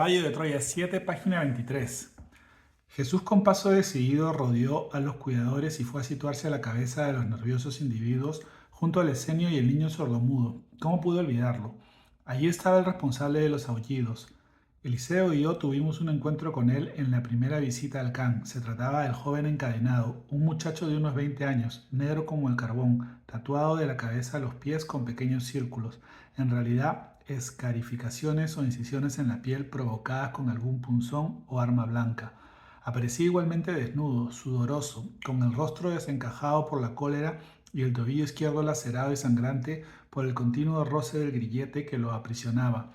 Caballo de Troya 7, página 23. Jesús con paso decidido rodeó a los cuidadores y fue a situarse a la cabeza de los nerviosos individuos junto al escenio y el niño sordomudo. ¿Cómo pudo olvidarlo? Allí estaba el responsable de los aullidos. Eliseo y yo tuvimos un encuentro con él en la primera visita al Can. Se trataba del joven encadenado, un muchacho de unos 20 años, negro como el carbón, tatuado de la cabeza a los pies con pequeños círculos. En realidad, escarificaciones o incisiones en la piel provocadas con algún punzón o arma blanca. Aparecía igualmente desnudo, sudoroso, con el rostro desencajado por la cólera y el tobillo izquierdo lacerado y sangrante por el continuo roce del grillete que lo aprisionaba.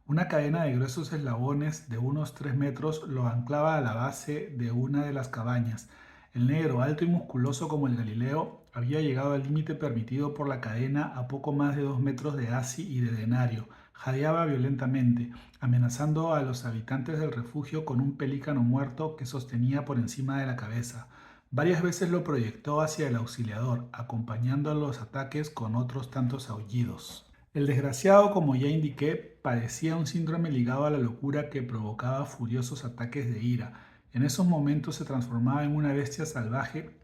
Una cadena de gruesos eslabones de unos 3 metros lo anclaba a la base de una de las cabañas. El negro, alto y musculoso como el Galileo, había llegado al límite permitido por la cadena a poco más de 2 metros de asi y de denario. Jadeaba violentamente, amenazando a los habitantes del refugio con un pelícano muerto que sostenía por encima de la cabeza. Varias veces lo proyectó hacia el auxiliador, acompañando los ataques con otros tantos aullidos. El desgraciado, como ya indiqué, padecía un síndrome ligado a la locura que provocaba furiosos ataques de ira. En esos momentos se transformaba en una bestia salvaje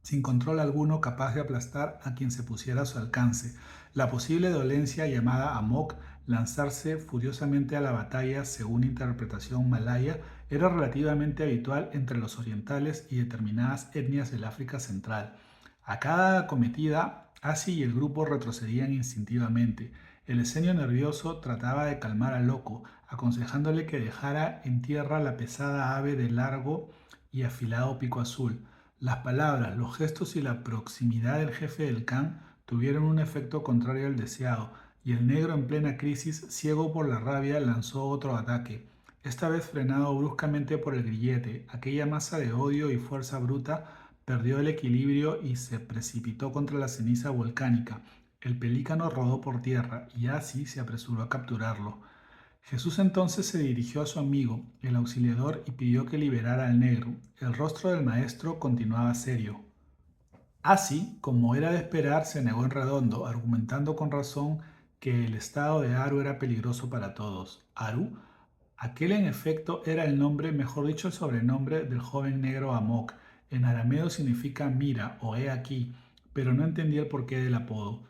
sin control alguno capaz de aplastar a quien se pusiera a su alcance. La posible dolencia llamada amok, lanzarse furiosamente a la batalla según interpretación malaya, era relativamente habitual entre los orientales y determinadas etnias del África Central. A cada acometida, Asi y el grupo retrocedían instintivamente. El escenio nervioso trataba de calmar al loco, aconsejándole que dejara en tierra la pesada ave de largo y afilado pico azul. Las palabras, los gestos y la proximidad del jefe del Can tuvieron un efecto contrario al deseado, y el negro en plena crisis, ciego por la rabia, lanzó otro ataque, esta vez frenado bruscamente por el grillete. Aquella masa de odio y fuerza bruta perdió el equilibrio y se precipitó contra la ceniza volcánica. El pelícano rodó por tierra y así se apresuró a capturarlo. Jesús entonces se dirigió a su amigo, el auxiliador, y pidió que liberara al negro. El rostro del maestro continuaba serio. Así, como era de esperar, se negó en redondo, argumentando con razón que el estado de Aru era peligroso para todos. ¿Aru? Aquel en efecto era el nombre, mejor dicho el sobrenombre, del joven negro Amok. En arameo significa mira o he aquí, pero no entendía el porqué del apodo.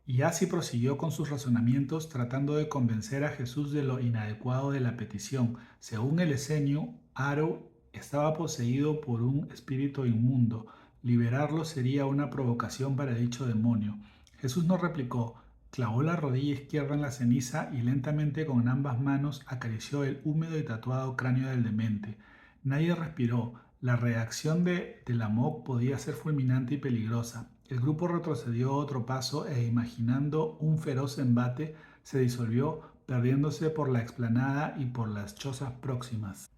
Y así prosiguió con sus razonamientos tratando de convencer a Jesús de lo inadecuado de la petición. Según el esenio, Aru estaba poseído por un espíritu inmundo. Liberarlo sería una provocación para dicho demonio. Jesús no replicó, clavó la rodilla izquierda en la ceniza y lentamente con ambas manos acarició el húmedo y tatuado cráneo del demente. Nadie respiró. La reacción del amok podía ser fulminante y peligrosa. El grupo retrocedió otro paso e, imaginando un feroz embate, se disolvió, perdiéndose por la explanada y por las chozas próximas.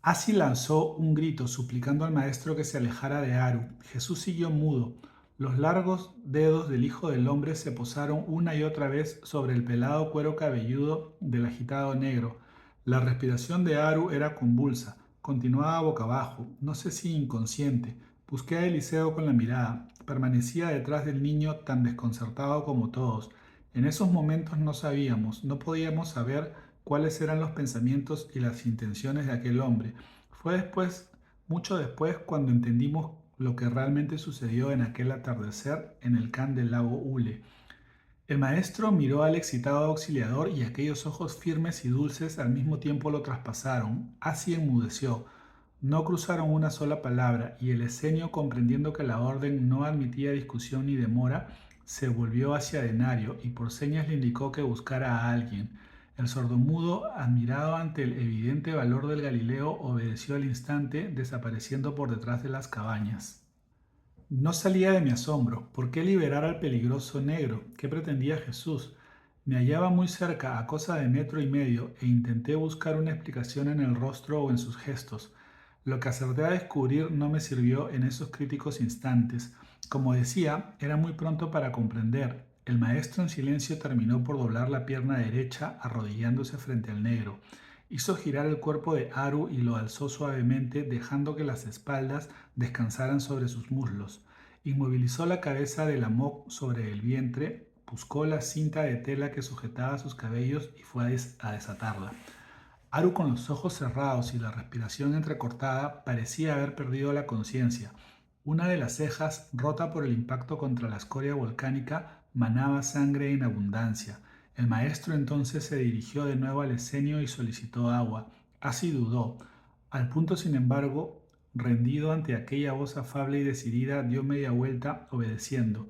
Asi lanzó un grito, suplicando al maestro que se alejara de Aru. Jesús siguió mudo. Los largos dedos del Hijo del Hombre se posaron una y otra vez sobre el pelado cuero cabelludo del agitado negro. La respiración de Aru era convulsa. Continuaba boca abajo, no sé si inconsciente. Busqué a Eliseo con la mirada. Permanecía detrás del niño tan desconcertado como todos. En esos momentos no podíamos saber cuáles eran los pensamientos y las intenciones de aquel hombre. Fue después, mucho después, cuando entendimos lo que realmente sucedió en aquel atardecer en el can del lago Ule. El maestro miró al excitado auxiliador y aquellos ojos firmes y dulces al mismo tiempo lo traspasaron. Así enmudeció. No cruzaron una sola palabra y el esenio, comprendiendo que la orden no admitía discusión ni demora, se volvió hacia Denario y por señas le indicó que buscara a alguien. El sordomudo, admirado ante el evidente valor del Galileo, obedeció al instante, desapareciendo por detrás de las cabañas. No salía de mi asombro. ¿Por qué liberar al peligroso negro? ¿Qué pretendía Jesús? Me hallaba muy cerca, a cosa de metro y medio, e intenté buscar una explicación en el rostro o en sus gestos. Lo que acerté a descubrir no me sirvió en esos críticos instantes. Como decía, era muy pronto para comprender. El maestro en silencio terminó por doblar la pierna derecha, arrodillándose frente al negro. Hizo girar el cuerpo de Aru y lo alzó suavemente, dejando que las espaldas descansaran sobre sus muslos. Inmovilizó la cabeza del amok sobre el vientre, buscó la cinta de tela que sujetaba sus cabellos y fue a desatarla. Aru, con los ojos cerrados y la respiración entrecortada, parecía haber perdido la conciencia. Una de las cejas, rota por el impacto contra la escoria volcánica, manaba sangre en abundancia. El maestro entonces se dirigió de nuevo al escenio y solicitó agua. Así dudó. Al punto, sin embargo, rendido ante aquella voz afable y decidida, dio media vuelta, obedeciendo.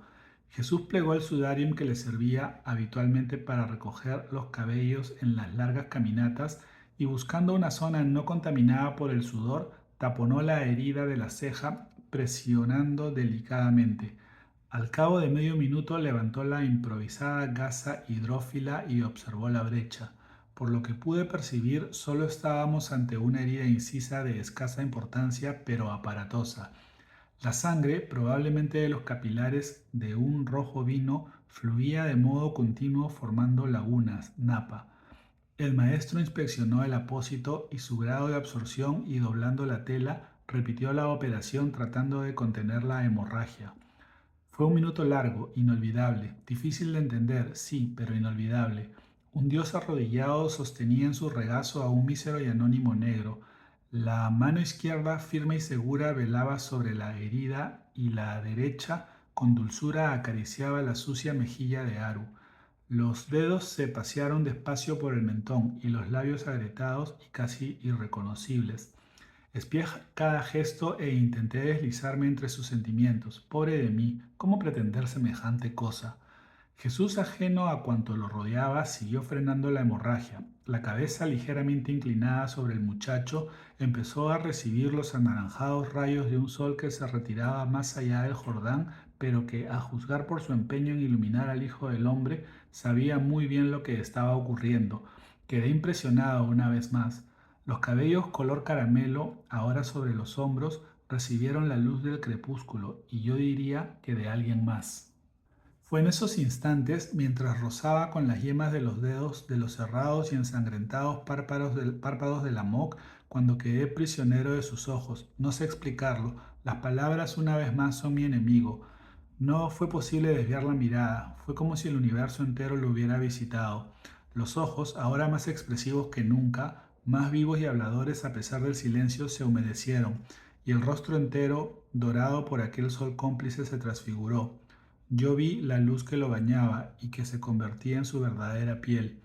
Jesús plegó el sudarium que le servía habitualmente para recoger los cabellos en las largas caminatas y, buscando una zona no contaminada por el sudor, taponó la herida de la ceja, presionando delicadamente. Al cabo de medio minuto levantó la improvisada gasa hidrófila y observó la brecha. Por lo que pude percibir, solo estábamos ante una herida incisa de escasa importancia, pero aparatosa. La sangre, probablemente de los capilares de un rojo vino, fluía de modo continuo formando lagunas, napa. El maestro inspeccionó el apósito y su grado de absorción y, doblando la tela, repitió la operación tratando de contener la hemorragia. Fue un minuto largo, inolvidable, difícil de entender, sí, pero inolvidable. Un dios arrodillado sostenía en su regazo a un mísero y anónimo negro. La mano izquierda, firme y segura, velaba sobre la herida y la derecha, con dulzura, acariciaba la sucia mejilla de Aru. Los dedos se pasearon despacio por el mentón y los labios agrietados y casi irreconocibles. Espié cada gesto e intenté deslizarme entre sus sentimientos. Pobre de mí, ¿cómo pretender semejante cosa? Jesús, ajeno a cuanto lo rodeaba, siguió frenando la hemorragia. La cabeza ligeramente inclinada sobre el muchacho empezó a recibir los anaranjados rayos de un sol que se retiraba más allá del Jordán, pero que, a juzgar por su empeño en iluminar al Hijo del Hombre, sabía muy bien lo que estaba ocurriendo. Quedé impresionado una vez más. Los cabellos color caramelo, ahora sobre los hombros, recibieron la luz del crepúsculo, y yo diría que de alguien más. Fue en esos instantes, mientras rozaba con las yemas de los dedos de los cerrados y ensangrentados párpados del Amok, cuando quedé prisionero de sus ojos. No sé explicarlo. Las palabras una vez más son mi enemigo. No fue posible desviar la mirada. Fue como si el universo entero lo hubiera visitado. Los ojos, ahora más expresivos que nunca, más vivos y habladores a pesar del silencio, se humedecieron, y el rostro entero, dorado por aquel sol cómplice, se transfiguró. Yo vi la luz que lo bañaba y que se convertía en su verdadera piel.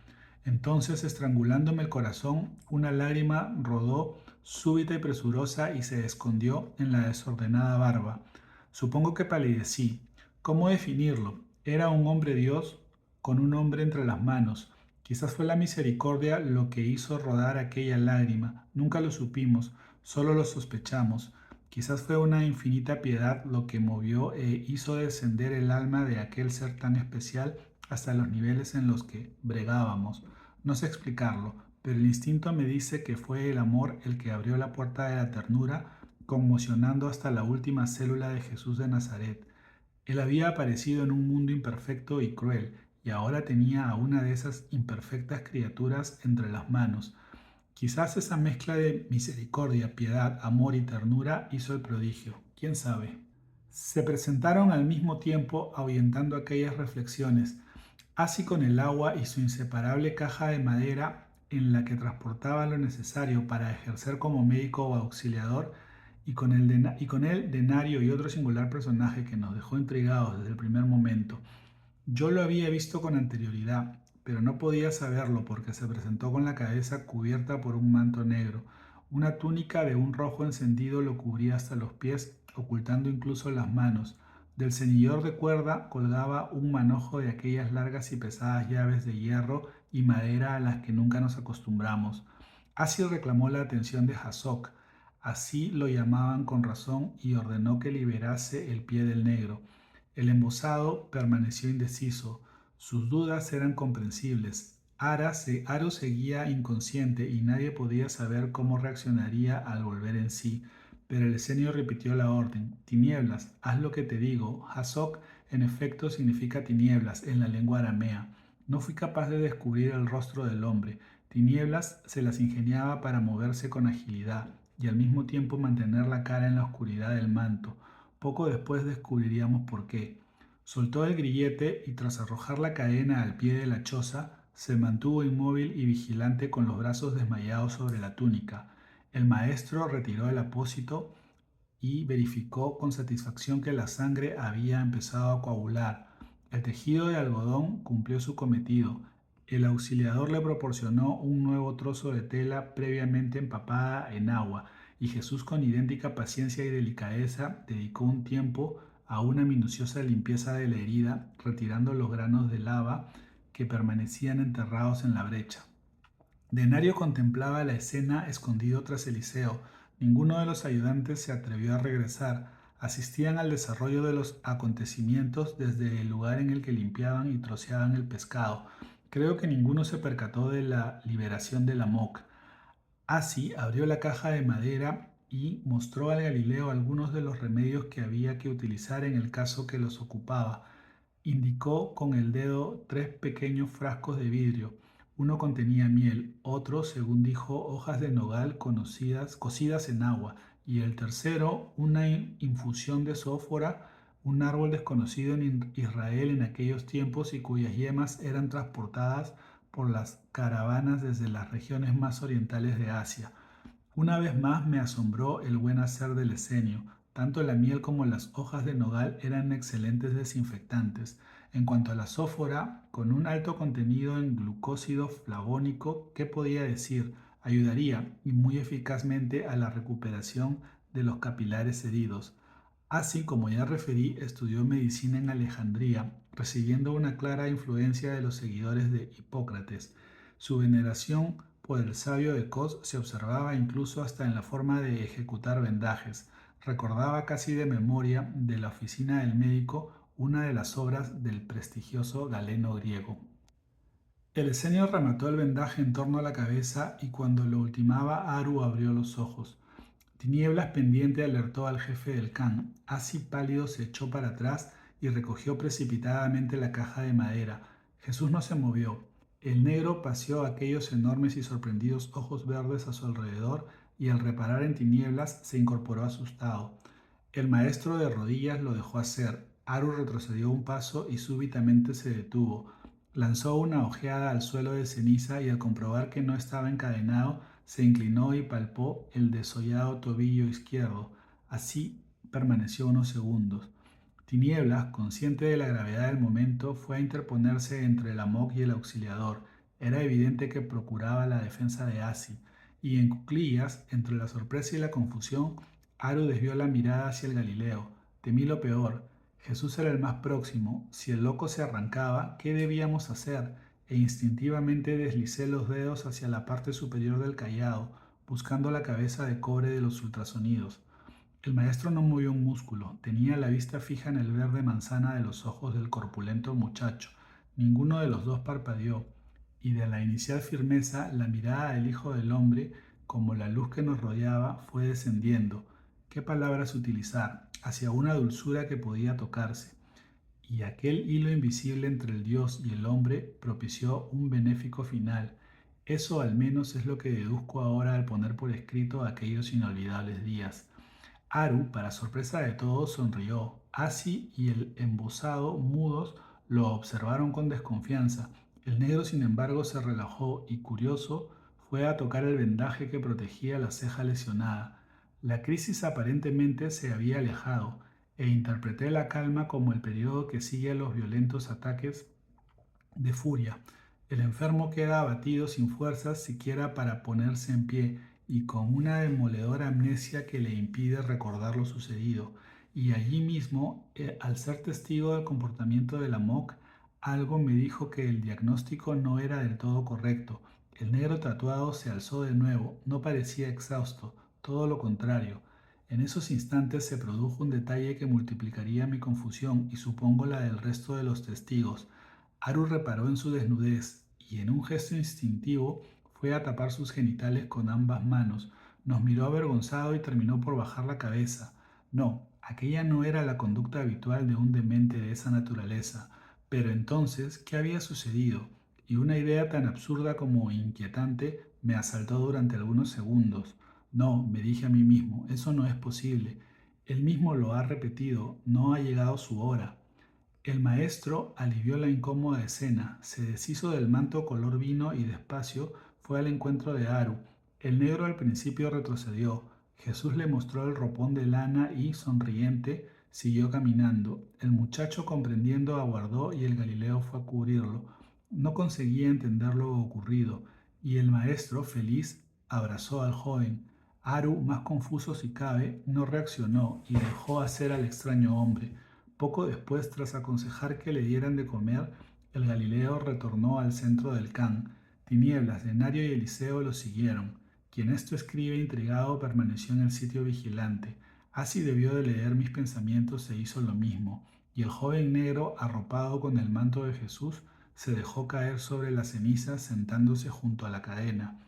Entonces, estrangulándome el corazón, una lágrima rodó súbita y presurosa y se escondió en la desordenada barba. Supongo que palidecí. ¿Cómo definirlo? Era un hombre Dios con un hombre entre las manos. Quizás fue la misericordia lo que hizo rodar aquella lágrima. Nunca lo supimos, solo lo sospechamos. Quizás fue una infinita piedad lo que movió e hizo descender el alma de aquel ser tan especial hasta los niveles en los que bregábamos. No sé explicarlo, pero el instinto me dice que fue el amor el que abrió la puerta de la ternura, conmocionando hasta la última célula de Jesús de Nazaret. Él había aparecido en un mundo imperfecto y cruel, y ahora tenía a una de esas imperfectas criaturas entre las manos. Quizás esa mezcla de misericordia, piedad, amor y ternura hizo el prodigio. ¿Quién sabe? Se presentaron al mismo tiempo, ahuyentando aquellas reflexiones, así con el agua y su inseparable caja de madera en la que transportaba lo necesario para ejercer como médico o auxiliador, y con el denario y otro singular personaje que nos dejó intrigados desde el primer momento. Yo lo había visto con anterioridad, pero no podía saberlo porque se presentó con la cabeza cubierta por un manto negro. Una túnica de un rojo encendido lo cubría hasta los pies, ocultando incluso las manos. Del ceñidor de cuerda colgaba un manojo de aquellas largas y pesadas llaves de hierro y madera a las que nunca nos acostumbramos. Así reclamó la atención de Hasok, así lo llamaban con razón, y ordenó que liberase el pie del negro. El embosado permaneció indeciso. Sus dudas eran comprensibles. Aro seguía inconsciente y nadie podía saber cómo reaccionaría al volver en sí. Pero el escenio repitió la orden. Tinieblas, haz lo que te digo. Hasok, en efecto, significa tinieblas en la lengua aramea. No fui capaz de descubrir el rostro del hombre. Tinieblas se las ingeniaba para moverse con agilidad y al mismo tiempo mantener la cara en la oscuridad del manto. Poco después descubriríamos por qué. Soltó el grillete y, tras arrojar la cadena al pie de la choza, Se mantuvo inmóvil y vigilante con los brazos desmayados sobre la túnica. El maestro retiró el apósito y verificó con satisfacción que la sangre había empezado a coagular. El tejido de algodón cumplió su cometido. El auxiliador le proporcionó un nuevo trozo de tela previamente empapada en agua, y Jesús, con idéntica paciencia y delicadeza, dedicó un tiempo a una minuciosa limpieza de la herida, retirando los granos de lava que permanecían enterrados en la brecha. Denario contemplaba la escena escondido tras Eliseo. Ninguno de los ayudantes se atrevió a regresar. Asistían al desarrollo de los acontecimientos desde el lugar en el que limpiaban y troceaban el pescado. Creo que ninguno se percató de la liberación de la Moc. Así abrió la caja de madera y mostró al Galileo algunos de los remedios que había que utilizar en el caso que los ocupaba. Indicó con el dedo 3 pequeños frascos de vidrio. Uno contenía miel, otro, según dijo, hojas de nogal cocidas en agua, y el tercero, una infusión de sófora, un árbol desconocido en Israel en aquellos tiempos y cuyas yemas eran transportadas por las caravanas desde las regiones más orientales de Asia. Una vez más me asombró el buen hacer del esenio. Tanto la miel como las hojas de nogal eran excelentes desinfectantes. En cuanto a la sófora, con un alto contenido en glucósido flavónico, ¿qué podía decir? Ayudaría, y muy eficazmente, a la recuperación de los capilares heridos. Así, como ya referí, estudió medicina en Alejandría, recibiendo una clara influencia de los seguidores de Hipócrates. Su veneración por el sabio de Cos se observaba incluso hasta en la forma de ejecutar vendajes. Recordaba casi de memoria de la oficina del médico una de las obras del prestigioso Galeno griego. El esenio remató el vendaje en torno a la cabeza y cuando lo ultimaba Aru abrió los ojos. Tinieblas pendiente alertó al jefe del can. Así pálido se echó para atrás y recogió precipitadamente la caja de madera. Jesús no se movió. El negro paseó aquellos enormes y sorprendidos ojos verdes a su alrededor y al reparar en Tinieblas se incorporó asustado. El maestro de rodillas lo dejó hacer. Aru retrocedió un paso y súbitamente se detuvo. Lanzó una ojeada al suelo de ceniza y al comprobar que no estaba encadenado, se inclinó y palpó el desollado tobillo izquierdo. Así permaneció unos segundos. Tinieblas, consciente de la gravedad del momento, fue a interponerse entre la Moc y el auxiliador. Era evidente que procuraba la defensa de Asi, y en cuclillas, entre la sorpresa y la confusión, Aru desvió la mirada hacia el Galileo. Temí lo peor. Jesús era el más próximo. Si el loco se arrancaba, ¿qué debíamos hacer? E instintivamente deslicé los dedos hacia la parte superior del cayado, buscando la cabeza de cobre de los ultrasonidos. El maestro no movió un músculo, tenía la vista fija en el verde manzana de los ojos del corpulento muchacho. Ninguno de los dos parpadeó, y de la inicial firmeza la mirada del Hijo del Hombre, como la luz que nos rodeaba, fue descendiendo. ¿Qué palabras utilizar? Hacia una dulzura que podía tocarse. Y aquel hilo invisible entre el Dios y el hombre propició un benéfico final. Eso al menos es lo que deduzco ahora al poner por escrito aquellos inolvidables días. Aru, para sorpresa de todos, sonrió. Asi y el embosado, mudos, lo observaron con desconfianza. El negro, sin embargo, se relajó y, curioso, fue a tocar el vendaje que protegía la ceja lesionada. La crisis aparentemente se había alejado, e interpreté la calma como el periodo que sigue a los violentos ataques de furia. El enfermo queda abatido sin fuerzas siquiera para ponerse en pie y con una demoledora amnesia que le impide recordar lo sucedido. Y allí mismo, al ser testigo del comportamiento de la MOC, algo me dijo que el diagnóstico no era del todo correcto. El negro tatuado se alzó de nuevo, no parecía exhausto, todo lo contrario. En esos instantes se produjo un detalle que multiplicaría mi confusión y supongo la del resto de los testigos. Aru reparó en su desnudez y en un gesto instintivo fue a tapar sus genitales con ambas manos. Nos miró avergonzado y terminó por bajar la cabeza. No, aquella no era la conducta habitual de un demente de esa naturaleza. Pero entonces, ¿qué había sucedido? Y una idea tan absurda como inquietante me asaltó durante algunos segundos. No, me dije a mí mismo, eso no es posible. Él mismo lo ha repetido, no ha llegado su hora. El maestro alivió la incómoda escena, se deshizo del manto color vino y despacio fue al encuentro de Aru. El negro al principio retrocedió. Jesús le mostró el ropón de lana y, sonriente, siguió caminando. El muchacho, comprendiendo, aguardó y el Galileo fue a cubrirlo. No conseguía entender lo ocurrido, y el maestro, feliz, abrazó al joven. Aru, más confuso si cabe, no reaccionó y dejó hacer al extraño hombre. Poco después, tras aconsejar que le dieran de comer, el Galileo retornó al centro del can. Tinieblas, Denario y Eliseo lo siguieron. Quien esto escribe intrigado permaneció en el sitio vigilante. Así debió de leer mis pensamientos e hizo lo mismo. Y el joven negro, arropado con el manto de Jesús, se dejó caer sobre las cenizas sentándose junto a la cadena.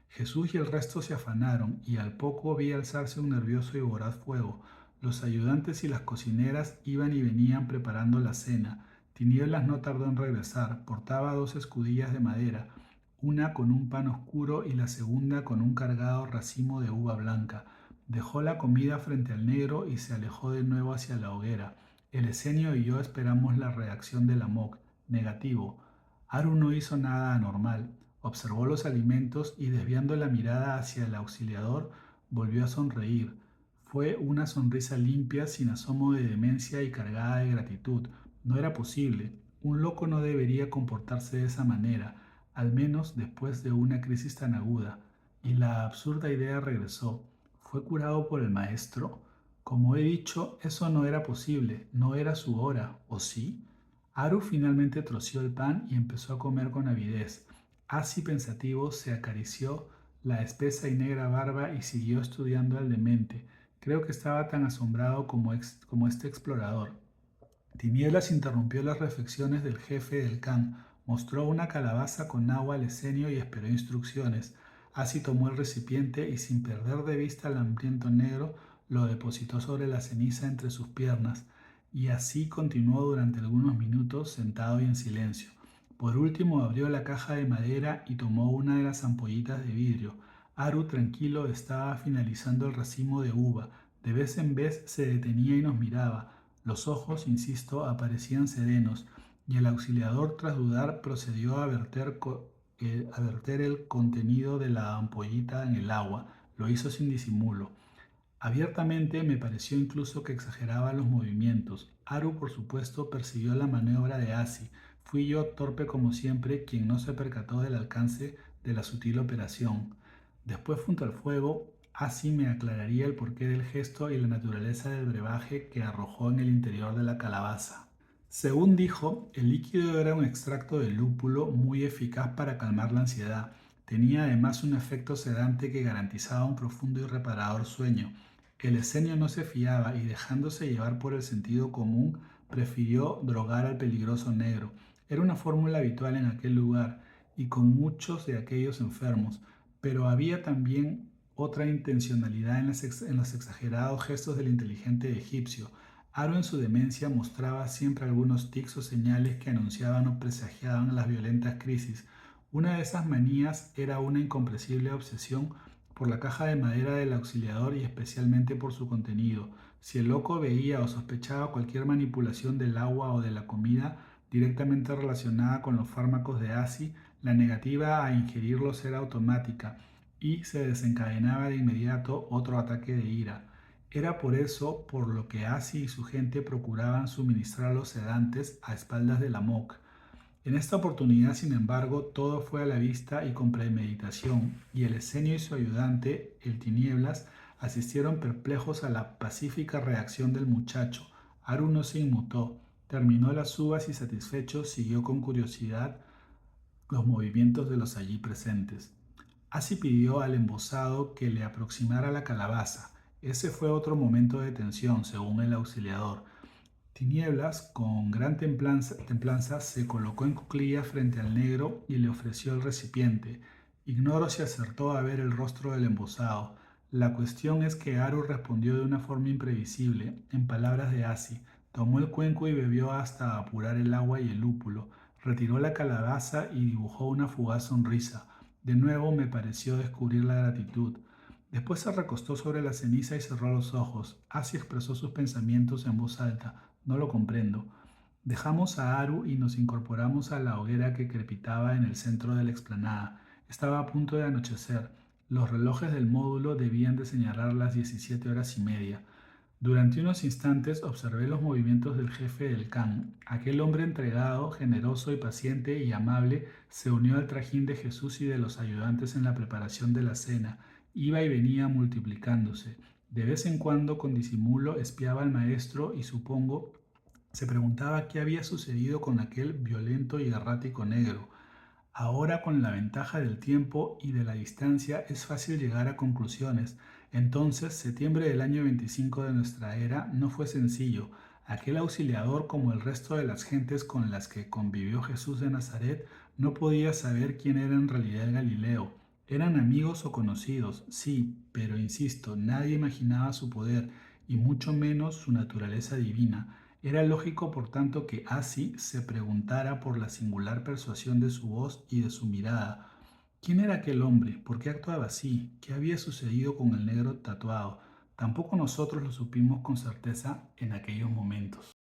Jesús y el resto se afanaron, y al poco vi alzarse un nervioso y voraz fuego. Los ayudantes y las cocineras iban y venían preparando la cena. Tinieblas no tardó en regresar. Portaba 2 escudillas de madera, una con un pan oscuro y la segunda con un cargado racimo de uva blanca. Dejó la comida frente al negro y se alejó de nuevo hacia la hoguera. El Esenio y yo esperamos la reacción del Amok. Negativo. Aru no hizo nada anormal. Observó los alimentos y, desviando la mirada hacia el auxiliador, volvió a sonreír. Fue una sonrisa limpia, sin asomo de demencia y cargada de gratitud. No era posible. Un loco no debería comportarse de esa manera, al menos después de una crisis tan aguda. Y la absurda idea regresó. ¿Fue curado por el maestro? Como he dicho, eso no era posible, no era su hora, ¿o sí? Aru finalmente troció el pan y empezó a comer con avidez. Así pensativo se acarició la espesa y negra barba y siguió estudiando al demente. Creo que estaba tan asombrado como este explorador. Tinieblas interrumpió las reflexiones del jefe del can, mostró una calabaza con agua al Esenio y esperó instrucciones. Así tomó el recipiente y, sin perder de vista al hambriento negro, lo depositó sobre la ceniza entre sus piernas, y así continuó durante algunos minutos sentado y en silencio. Por último abrió la caja de madera y tomó una de las ampollitas de vidrio. Aru, tranquilo, estaba finalizando el racimo de uva. De vez en vez se detenía y nos miraba. Los ojos, insisto, aparecían serenos, y el auxiliador, tras dudar, procedió a verter el contenido de la ampollita en el agua. Lo hizo sin disimulo. Abiertamente me pareció incluso que exageraba los movimientos. Aru, por supuesto, persiguió la maniobra de Asi. Fui yo, torpe como siempre, quien no se percató del alcance de la sutil operación. Después, junto al fuego, Asi me aclararía el porqué del gesto y la naturaleza del brebaje que arrojó en el interior de la calabaza. Según dijo, el líquido era un extracto de lúpulo muy eficaz para calmar la ansiedad. Tenía además un efecto sedante que garantizaba un profundo y reparador sueño. El Esenio no se fiaba y, dejándose llevar por el sentido común, prefirió drogar al peligroso negro. Era una fórmula habitual en aquel lugar y con muchos de aquellos enfermos, pero había también otra intencionalidad en los exagerados gestos del inteligente egipcio. Aro, en su demencia, mostraba siempre algunos tics o señales que anunciaban o presagiaban las violentas crisis. Una de esas manías era una incomprensible obsesión por la caja de madera del auxiliador y especialmente por su contenido. Si el loco veía o sospechaba cualquier manipulación del agua o de la comida directamente relacionada con los fármacos de Asi, la negativa a ingerirlos era automática y se desencadenaba de inmediato otro ataque de ira. Era por eso por lo que Asi y su gente procuraban suministrar los sedantes a espaldas de la MOC. En esta oportunidad, sin embargo, todo fue a la vista y con premeditación, y el Esenio y su ayudante, el Tinieblas, asistieron perplejos a la pacífica reacción del muchacho. Aru no se inmutó, terminó las uvas y, satisfecho, siguió con curiosidad los movimientos de los allí presentes. Así pidió al embosado que le aproximara la calabaza. Ese fue otro momento de tensión, según el auxiliador. Tinieblas, con gran templanza, se colocó en cuclillas frente al negro y le ofreció el recipiente. Ignoro si acertó a ver el rostro del embosado. La cuestión es que Aru respondió de una forma imprevisible, en palabras de Asi. Tomó el cuenco y bebió hasta apurar el agua y el lúpulo. Retiró la calabaza y dibujó una fugaz sonrisa. De nuevo me pareció descubrir la gratitud. Después se recostó sobre la ceniza y cerró los ojos. Asi expresó sus pensamientos en voz alta. No lo comprendo. Dejamos a Aru y nos incorporamos a la hoguera que crepitaba en el centro de la explanada. Estaba a punto de anochecer. Los relojes del módulo debían de señalar las 17:30. Durante unos instantes observé los movimientos del jefe del Khan. Aquel hombre entregado, generoso y paciente y amable se unió al trajín de Jesús y de los ayudantes en la preparación de la cena. Iba y venía multiplicándose. De vez en cuando, con disimulo, espiaba al maestro y supongo se preguntaba qué había sucedido con aquel violento y errático negro. Ahora, con la ventaja del tiempo y de la distancia, es fácil llegar a conclusiones. Entonces, septiembre del año 25 de nuestra era no fue sencillo. Aquel auxiliador, como el resto de las gentes con las que convivió Jesús de Nazaret, no podía saber quién era en realidad el Galileo. Eran amigos o conocidos, sí, pero insisto, nadie imaginaba su poder y mucho menos su naturaleza divina. Era lógico, por tanto, que Asi se preguntara por la singular persuasión de su voz y de su mirada. ¿Quién era aquel hombre? ¿Por qué actuaba así? ¿Qué había sucedido con el negro tatuado? Tampoco nosotros lo supimos con certeza en aquellos momentos.